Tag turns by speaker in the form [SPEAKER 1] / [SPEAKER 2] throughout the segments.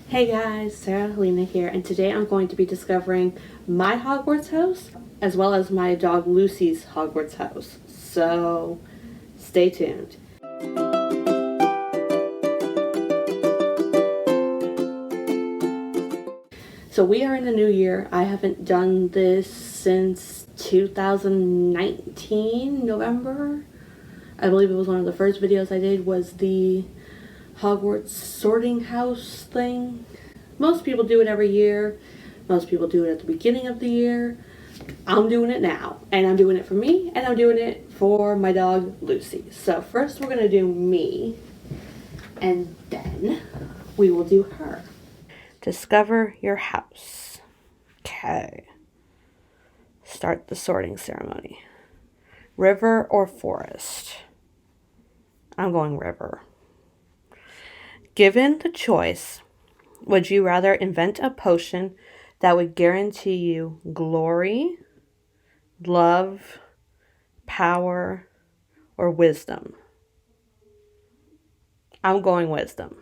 [SPEAKER 1] Hey guys, Sarah Halina here, and today I'm going to be discovering my Hogwarts house as well as my dog Lucy's Hogwarts house. So stay tuned. So we are in the new year. I haven't done this since 2019, November. I believe it was one of the first videos I did was the Hogwarts sorting house thing. Most people do it every year. Most people do it at the beginning of the year. I'm doing it now, and I'm doing it for me, and I'm doing it for my dog Lucy. So first we're gonna do me, and then we will do her. Discover your house. Okay. Start the sorting ceremony. River or forest? I'm going river. Given the choice, would you rather invent a potion that would guarantee you glory, love, power, or wisdom? I'm going wisdom.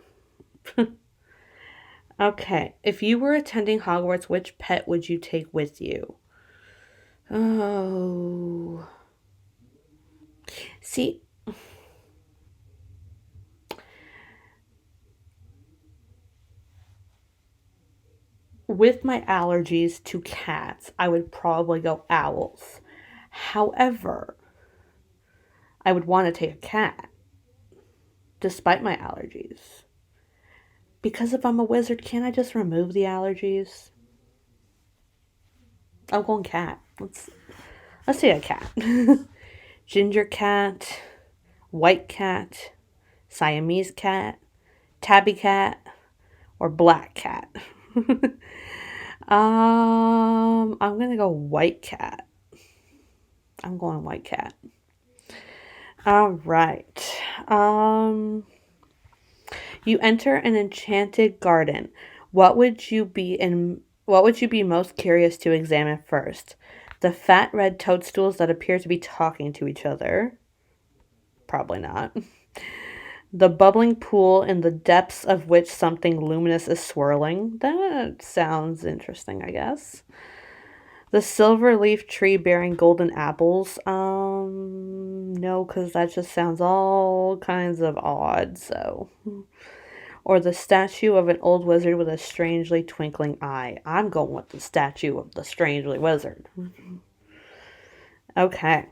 [SPEAKER 1] Okay, if you were attending Hogwarts, which pet would you take with you? Oh. See, with my allergies to cats, I would probably go owls. However, I would want to take a cat, despite my allergies. Because if I'm a wizard, can't I just remove the allergies? I'm going cat. Let's say a cat. Ginger cat, white cat, Siamese cat, tabby cat, or black cat. I'm gonna go white cat. I'm going white cat. All right. You enter an enchanted garden. What would you be in? What would you be most curious to examine first? The fat red toadstools that appear to be talking to each other. Probably not. The bubbling pool in the depths of which something luminous is swirling. That sounds interesting, I guess. The silver leaf tree bearing golden apples. No, because that just sounds all kinds of odd, so. Or the statue of an old wizard with a strangely twinkling eye. I'm going with the statue of the strangely wizard. Okay.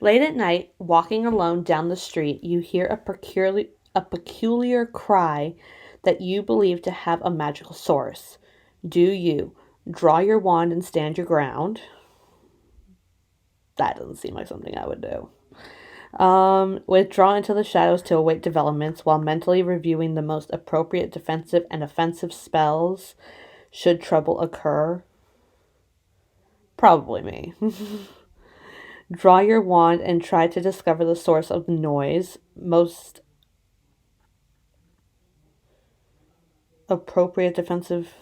[SPEAKER 1] Late at night, walking alone down the street, you hear a peculiar cry that you believe to have a magical source. Do you draw your wand and stand your ground? That doesn't seem like something I would do. Withdraw into the shadows to await developments while mentally reviewing the most appropriate defensive and offensive spells should trouble occur. Probably me. Draw your wand and try to discover the source of the noise. Most appropriate defensive.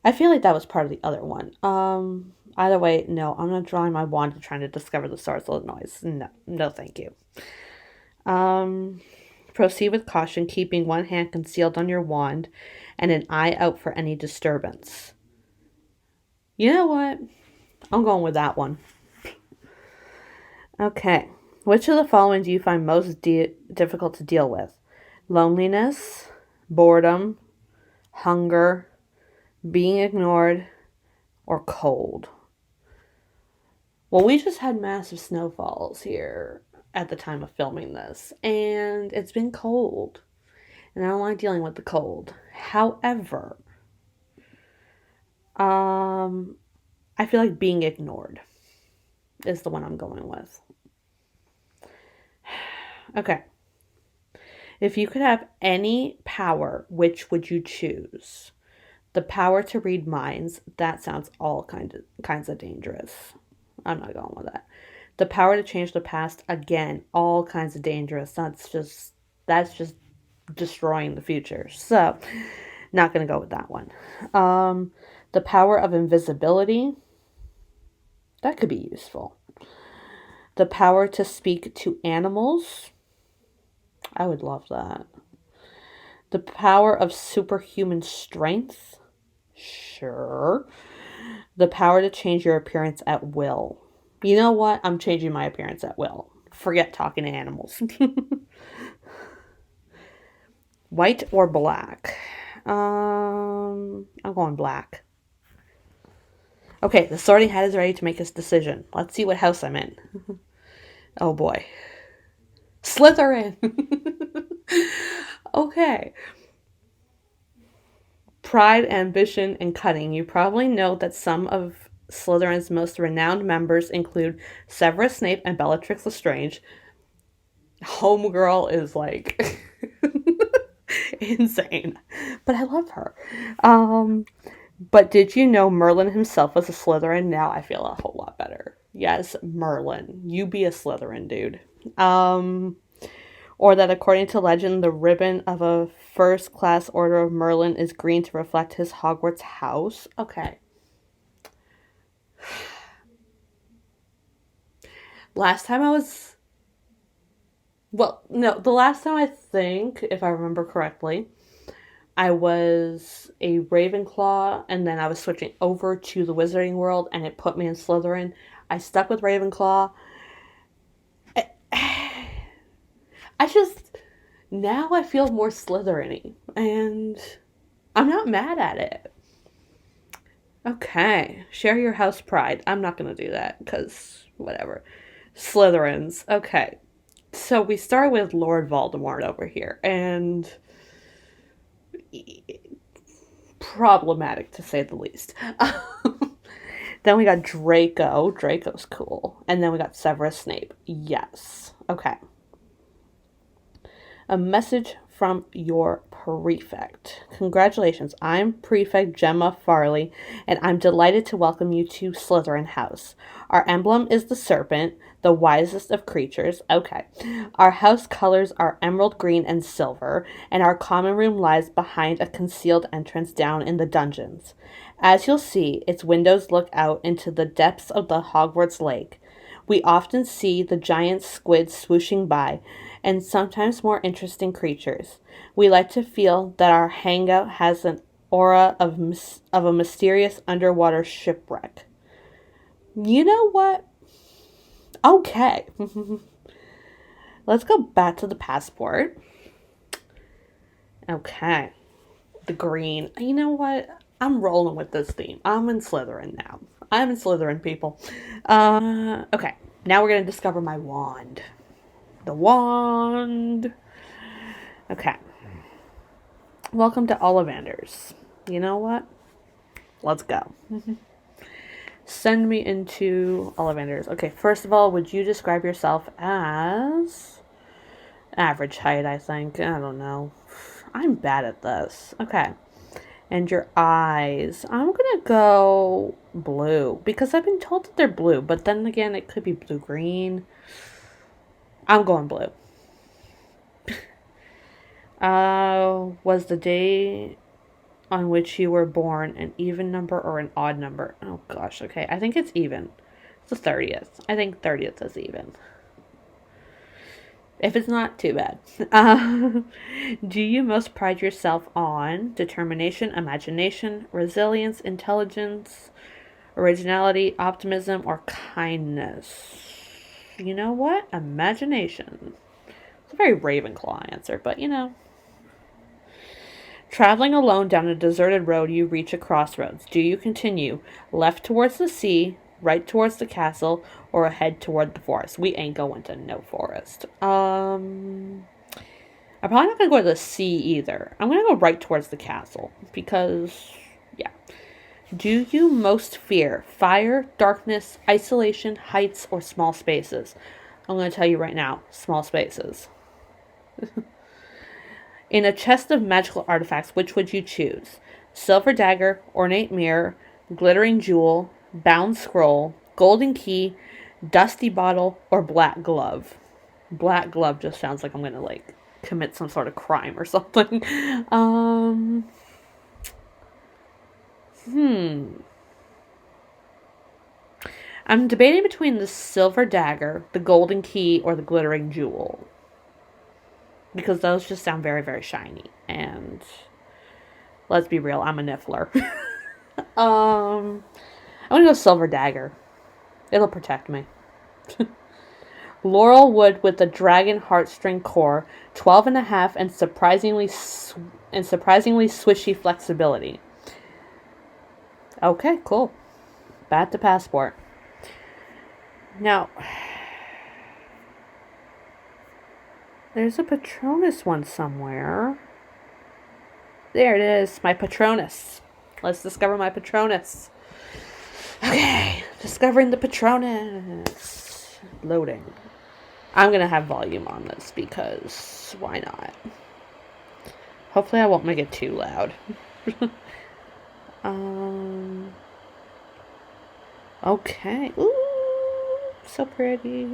[SPEAKER 1] I feel like that was part of the other one. Either way, no, I'm not drawing my wand and trying to discover the source of the noise. No, no, thank you. Proceed with caution, keeping one hand concealed on your wand and an eye out for any disturbance. You know what? I'm going with that one. Okay. Which of the following do you find most difficult to deal with? Loneliness, boredom, hunger, being ignored, or cold? Well, we just had massive snowfalls here at the time of filming this, and it's been cold, and I don't like dealing with the cold. However, I feel like being ignored is the one I'm going with. Okay. If you could have any power, which would you choose? The power to read minds, that sounds all kinds of dangerous. I'm not going with that. The power to change the past, again, all kinds of dangerous. That's just destroying the future. So, not going to go with that one. The power of invisibility, that could be useful. The power to speak to animals, I would love that. The power of superhuman strength? Sure. The power to change your appearance at will. You know what? I'm changing my appearance at will. Forget talking to animals. White or black? I'm going black. Okay, the sorting hat is ready to make its decision. Let's see what house I'm in. Oh boy. Slytherin! Okay. Pride, ambition, and cunning. You probably know that some of Slytherin's most renowned members include Severus Snape and Bellatrix Lestrange. Homegirl is like insane, but I love her. But did you know Merlin himself was a Slytherin? Now I feel a whole lot better. Yes, Merlin. You be a Slytherin, dude. Or that according to legend, the ribbon of a first-class order of Merlin is green to reflect his Hogwarts house. Okay. Last time I was... Well, no, the last time I think, if I remember correctly, I was a Ravenclaw, and then I was switching over to the Wizarding World, and it put me in Slytherin. I stuck with Ravenclaw. I just... Now I feel more Slytherin-y, and I'm not mad at it. Okay, share your house pride. I'm not going to do that, because whatever. Slytherins. Okay, so we start with Lord Voldemort over here, and problematic to say the least. Then we got Draco. Draco's cool. And then we got Severus Snape. Yes. Okay. A message from your prefect. Congratulations, I'm Prefect Gemma Farley, and I'm delighted to welcome you to Slytherin House. Our emblem is the serpent, the wisest of creatures. Okay. Our house colors are emerald green and silver, and our common room lies behind a concealed entrance down in the dungeons. As you'll see, its windows look out into the depths of the Hogwarts lake. We often see the giant squid swooshing by, and sometimes more interesting creatures. We like to feel that our hangout has an aura of a mysterious underwater shipwreck. You know what? Okay. Let's go back to the passport. Okay. The green. You know what? I'm rolling with this theme. I'm in Slytherin now. I'm in Slytherin, people. Okay. Now we're going to discover my wand. The wand. Okay. Welcome to Ollivanders. You know what? Let's go. Send me into Ollivanders. Okay, first of all, would you describe yourself as average height, I think? I don't know. I'm bad at this. Okay. And your eyes. I'm going to go blue because I've been told that they're blue, but then again, it could be blue-green. I'm going blue. Was the day on which you were born an even number or an odd number? Oh gosh, okay. I think it's even. It's the 30th. I think 30th is even. If it's not, too bad. Do you most pride yourself on determination, imagination, resilience, intelligence, originality, optimism, or kindness? You know what? Imagination. It's a very Ravenclaw answer, but you know. Traveling alone down a deserted road, you reach a crossroads. Do you continue left towards the sea, right towards the castle, or ahead toward the forest? We ain't going to no forest. I'm probably not going to go to the sea either. I'm going to go right towards the castle because, yeah. Do you most fear fire, darkness, isolation, heights, or small spaces? I'm going to tell you right now, small spaces. In a chest of magical artifacts, which would you choose? Silver dagger, ornate mirror, glittering jewel, bound scroll, golden key, dusty bottle, or black glove? Black glove just sounds like I'm going to, commit some sort of crime or something. I'm debating between the silver dagger, the golden key, or the glittering jewel. Because those just sound very, very shiny. and let's be real, I'm a niffler. I'm gonna go silver dagger. It'll protect me. Laurel wood with a dragon heartstring core, 12 and a half, and surprisingly swishy flexibility. Okay, cool. Back to passport. Now, there's a Patronus one somewhere. There it is, my Patronus. Let's discover my Patronus. Okay, discovering the Patronus. Loading. I'm going to have volume on this because why not? Hopefully I won't make it too loud. Okay. Ooh, so pretty.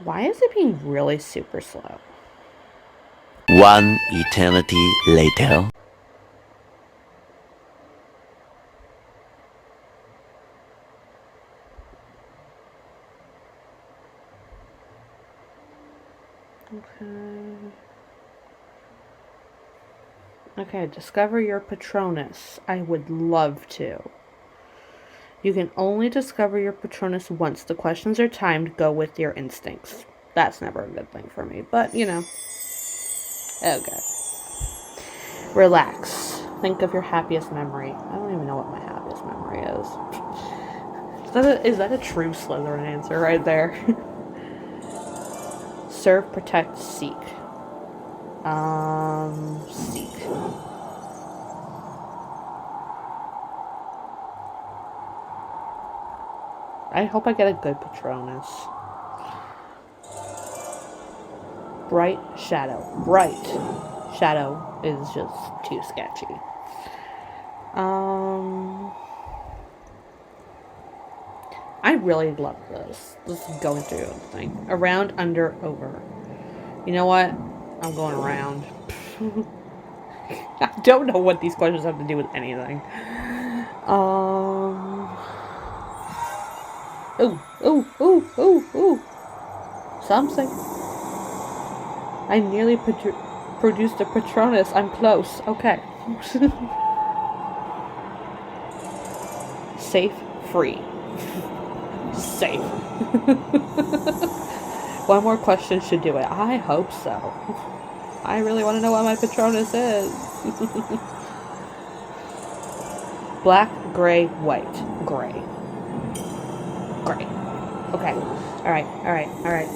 [SPEAKER 1] Why is it being really super slow?
[SPEAKER 2] One eternity later.
[SPEAKER 1] Okay, discover your Patronus. I would love to. You can only discover your Patronus once. The questions are timed. Go with your instincts. That's never a good thing for me, but you know. Okay. Relax. Think of your happiest memory. I don't even know what my happiest memory is. Is that a true Slytherin answer right there? Serve, protect, seek. Seek. I hope I get a good Patronus. Bright shadow. Bright shadow is just too sketchy. I really love this. This is going through the thing. Around, under, over. You know what? I'm going around. I don't know what these questions have to do with anything. Ooh. Something. I nearly produced a Patronus. I'm close. Okay. Safe, free. Safe. One more question should do it. I hope so. I really want to know what my Patronus is. Black, gray, white. Gray. Okay. Alright.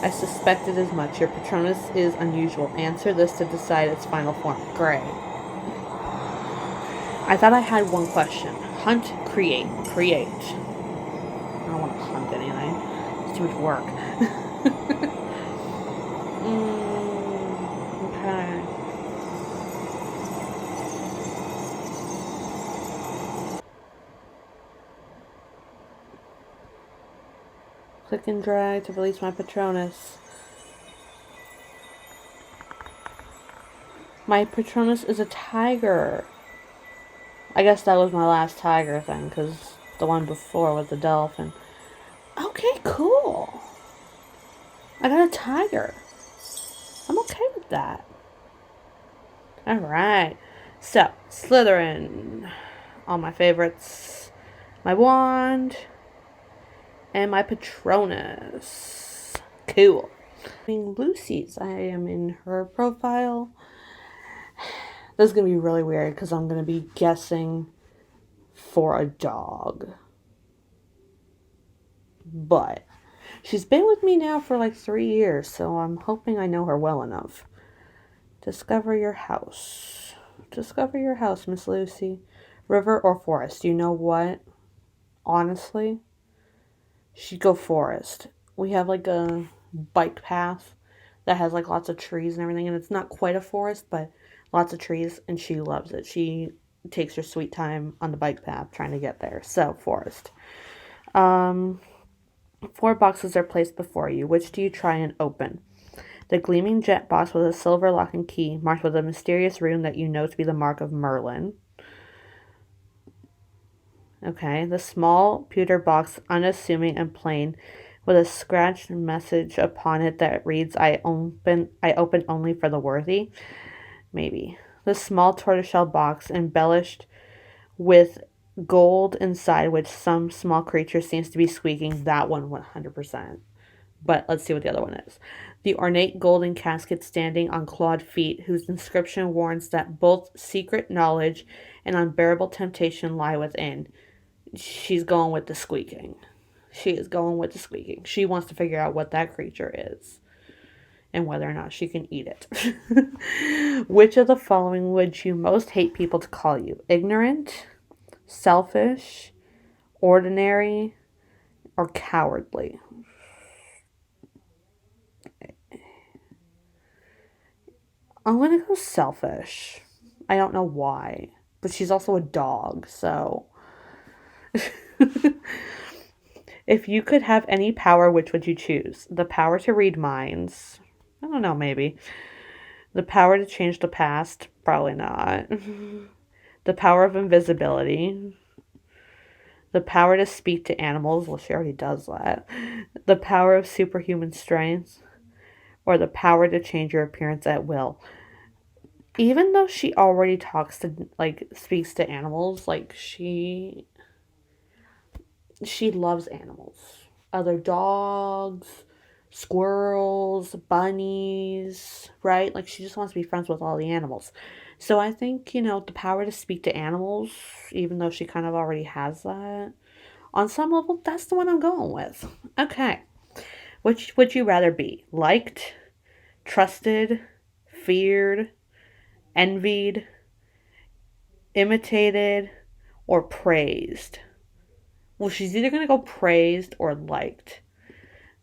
[SPEAKER 1] I suspected as much. Your Patronus is unusual. Answer this to decide its final form. Gray. I thought I had one question. Hunt, create. I don't want to hunt anything. It's too much work. Okay. Click and drag to release my Patronus. My Patronus is a tiger. I guess that was my last tiger thing, because the one before was a dolphin. Okay, cool. I got a tiger. I'm okay with that. Alright. So, Slytherin. All my favorites. My wand. And my Patronus. Cool. Lucy's. I am in her profile. This is going to be really weird because I'm going to be guessing for a dog. But she's been with me now for like 3 years, so I'm hoping I know her well enough. Discover your house. Discover your house, Miss Lucy. River or forest? You know what? Honestly, she'd go forest. We have like a bike path that has like lots of trees and everything, and it's not quite a forest, but lots of trees, and she loves it. She takes her sweet time on the bike path trying to get there. So, forest. 4 boxes are placed before you. Which do you try and open? The gleaming jet box with a silver lock and key, marked with a mysterious rune that you know to be the mark of Merlin. Okay, the small pewter box, unassuming and plain, with a scratched message upon it that reads, I open only for the worthy. maybe. The small tortoiseshell box embellished with gold inside, which some small creature seems to be squeaking. That one 100%. But let's see what the other one is. The ornate golden casket standing on clawed feet, whose inscription warns that both secret knowledge and unbearable temptation lie within. She's going with the squeaking. She is going with the squeaking. She wants to figure out what that creature is and whether or not she can eat it. Which of the following would you most hate people to call you? Ignorant, selfish, ordinary, or cowardly? I'm going to go selfish. I don't know why, but she's also a dog, so. If you could have any power, which would you choose? The power to read minds. I don't know, maybe. The power to change the past. Probably not. The power of invisibility. The power to speak to animals. Well, she already does that. The power of superhuman strength. Or the power to change your appearance at will. Even though she already talks to, like, speaks to animals, like, she loves animals. Other dogs, squirrels, bunnies, right? Like, she just wants to be friends with all the animals. So I think, the power to speak to animals, even though she kind of already has that, on some level, that's the one I'm going with. Okay. Which would you rather be? Liked, trusted, feared, envied, imitated, or praised? Well, she's either going to go praised or liked.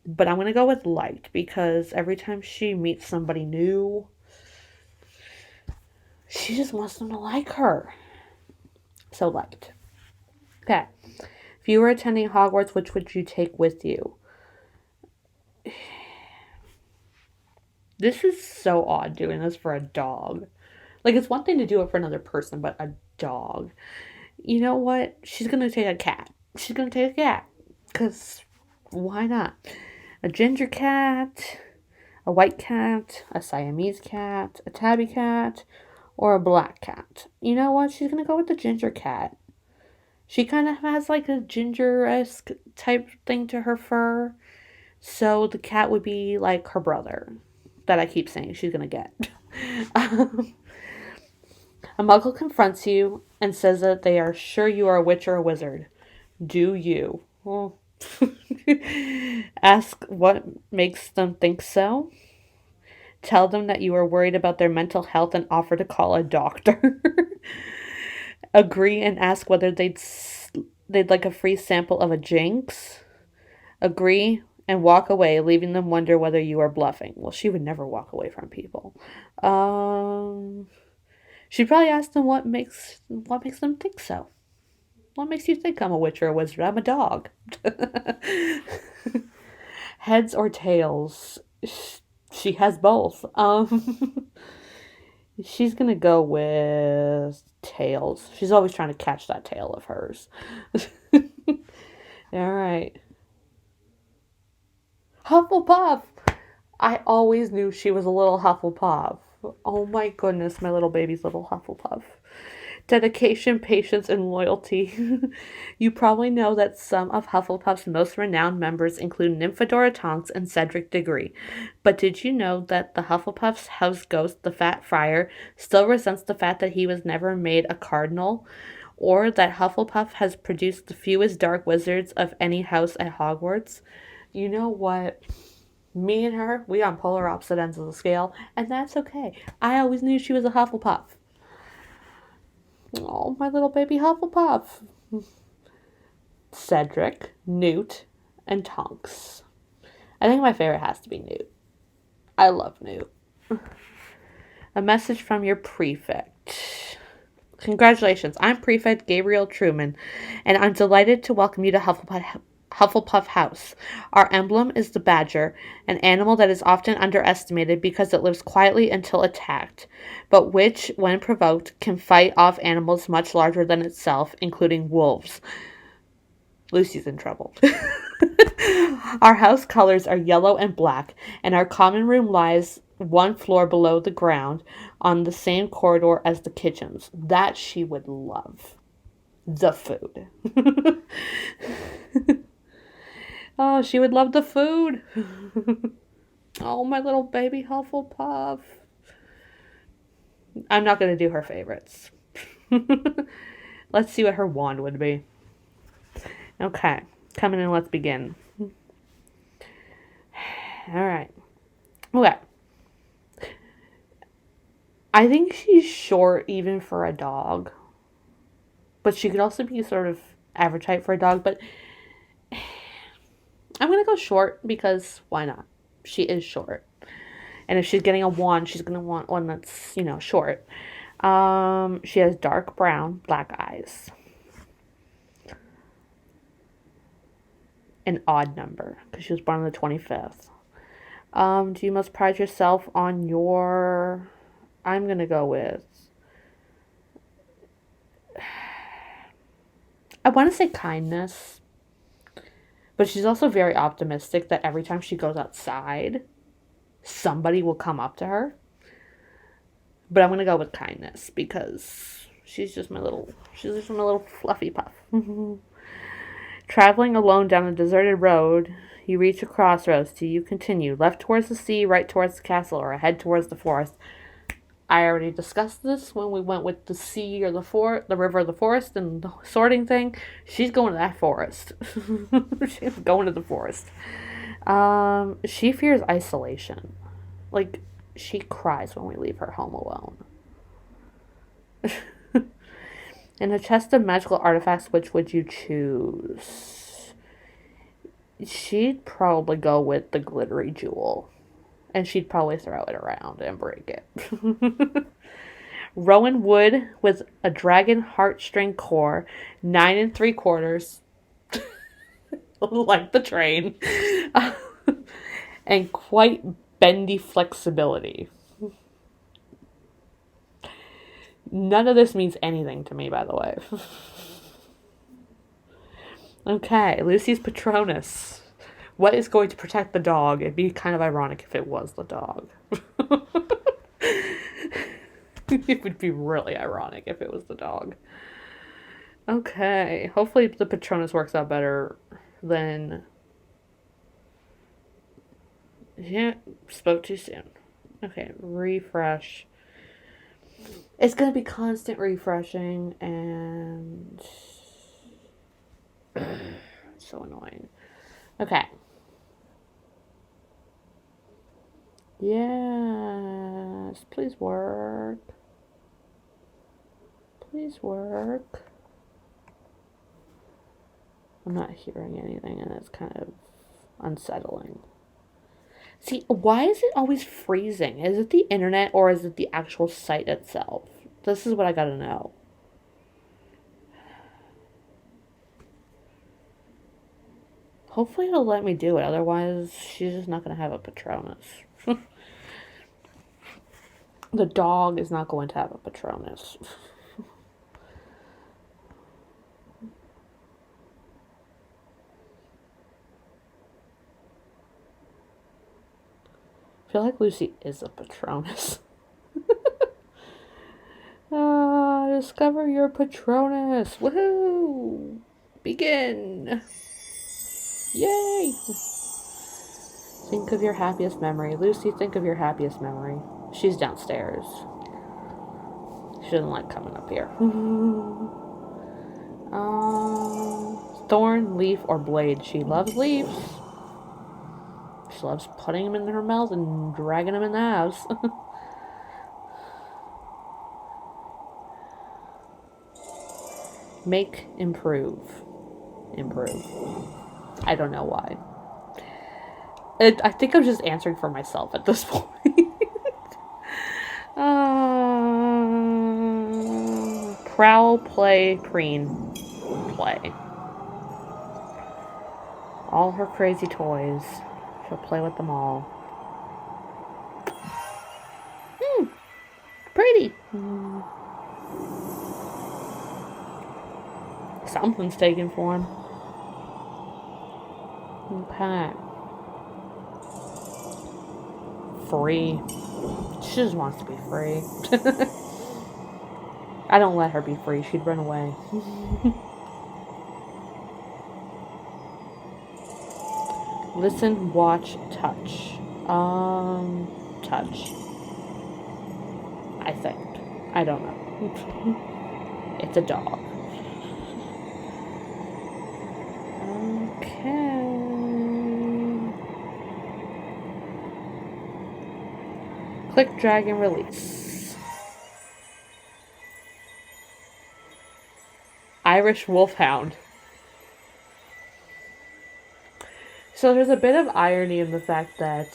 [SPEAKER 1] But I'm going to go with liked because every time she meets somebody new, she just wants them to like her. So liked. Okay. If you were attending Hogwarts, which would you take with you? This is so odd doing this for a dog. Like, it's one thing to do it for another person, but a dog. You know what? She's going to take a cat. She's going to take a cat. Because why not? A ginger cat, a white cat, a Siamese cat, a tabby cat, or a black cat. You know what? She's going to go with the ginger cat. She kind of has like a ginger-esque type thing to her fur. So the cat would be like her brother that I keep saying she's going to get. A muggle confronts you and says that they are sure you are a witch or a wizard. Do you? Well, ask what makes them think so. Tell them that you are worried about their mental health and offer to call a doctor. Agree and ask whether they'd like a free sample of a jinx. Agree and walk away, leaving them wonder whether you are bluffing. Well, she would never walk away from people. She'd probably ask them what makes them think so. What makes you think I'm a witch or a wizard? I'm a dog. Heads or tails? She has both. She's gonna go with tails. She's always trying to catch that tail of hers. All right. Hufflepuff. I always knew she was a little Hufflepuff. Oh my goodness, my little baby's little Hufflepuff. Dedication, patience, and loyalty. You probably know that some of Hufflepuff's most renowned members include Nymphadora Tonks and Cedric Diggory. But did you know that the Hufflepuff's house ghost, the Fat Friar, still resents the fact that he was never made a cardinal? Or that Hufflepuff has produced the fewest dark wizards of any house at Hogwarts? You know what? Me and her, we on polar opposite ends of the scale, and that's okay. I always knew she was a Hufflepuff. Oh, my little baby Hufflepuff. Cedric, Newt, and Tonks. I think my favorite has to be Newt. I love Newt. A message from your prefect. Congratulations, I'm Prefect Gabriel Truman, and I'm delighted to welcome you to Hufflepuff House. Our emblem is the badger, an animal that is often underestimated because it lives quietly until attacked, but which, when provoked, can fight off animals much larger than itself, including wolves. Lucy's in trouble. Our house colors are yellow and black, and our common room lies one floor below the ground on the same corridor as the kitchens. That she would love. The food. Oh, she would love the food. Oh, my little baby Hufflepuff. I'm not going to do her favorites. Let's see what her wand would be. Okay, come in and let's begin. All right. Okay. I think she's short even for a dog. But she could also be sort of average height for a dog. But I'm going to go short because why not? She is short. And if she's getting a wand, she's going to want one that's, short. She has dark brown, black eyes. An odd number because she was born on the 25th. Do you most pride yourself on your... I'm going to go with... I want to say kindness. But she's also very optimistic that every time she goes outside, somebody will come up to her. But I'm going to go with kindness because she's just my little fluffy puff. Traveling alone down a deserted road, you reach a crossroads. Do you continue left towards the sea, right towards the castle, or ahead towards the forest? I already discussed this when we went with the sea or the river or the forest and the sorting thing. She's going to that forest. She's going to the forest. She fears isolation. Like, she cries when we leave her home alone. In a chest of magical artifacts, which would you choose? She'd probably go with the glittery jewel. And she'd probably throw it around and break it. Rowan wood with a dragon heartstring core, 9 3/4, like the train, and quite bendy flexibility. None of this means anything to me, by the way. Okay, Lucy's Patronus. What is going to protect the dog? It'd be kind of ironic if it was the dog. It would be really ironic if it was the dog. Okay, hopefully the Patronus works out better than... Yeah, spoke too soon. Okay, refresh. It's going to be constant refreshing and... so annoying. Okay. Yes, please work. Please work. I'm not hearing anything and it's kind of unsettling. See, why is it always freezing? Is it the internet or is it the actual site itself? This is what I gotta know. Hopefully it'll let me do it, otherwise she's just not gonna have a Patronus. The dog is not going to have a Patronus. I feel like Lucy is a Patronus. Discover your Patronus. Woohoo! Begin. Yay! Think of your happiest memory. Lucy, think of your happiest memory. She's downstairs. She doesn't like coming up here. Thorn, leaf, or blade. She loves leaves. She loves putting them in her mouth and dragging them in the house. Make, improve. Improve. I don't know why. I think I'm just answering for myself at this point. Prowl, play, preen, play. All her crazy toys. She'll play with them all. Pretty. Something's taking form. Okay. Free. She just wants to be free. I don't let her be free. She'd run away. Listen, watch, touch. Touch. I think. I don't know. It's a dog. Okay. Click, drag, and release. Irish Wolfhound. So there's a bit of irony in the fact that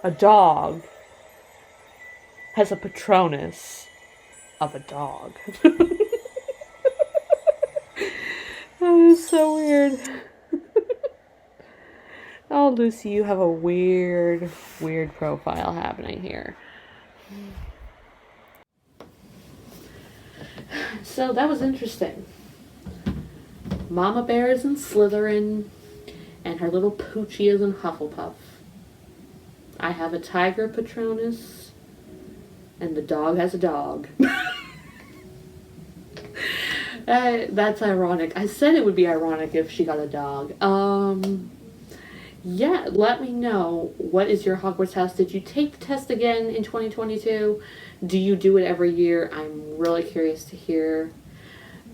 [SPEAKER 1] a dog has a Patronus of a dog. That is so weird. Oh, Lucy, you have a weird profile happening here. So that was interesting. Mama Bear is in Slytherin, and her little Poochie is in Hufflepuff. I have a tiger Patronus, and the dog has a dog. That's ironic. I said it would be ironic if she got a dog. Yeah, let me know. What is your Hogwarts house? Did you take the test again in 2022? Do you do it every year? I'm really curious to hear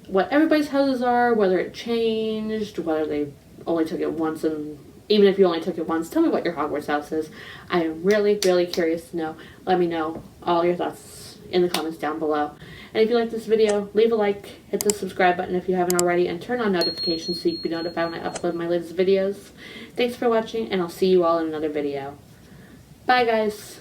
[SPEAKER 1] what everybody's houses are, whether it changed, whether they only took it once, and even if you only took it once, tell me what your Hogwarts house is. I am really curious to know. Let me know all your thoughts in the comments down below. And if you like this video, leave a like, hit the subscribe button if you haven't already, and turn on notifications so you can be notified when I upload my latest videos. Thanks for watching, and I'll see you all in another video. Bye, guys.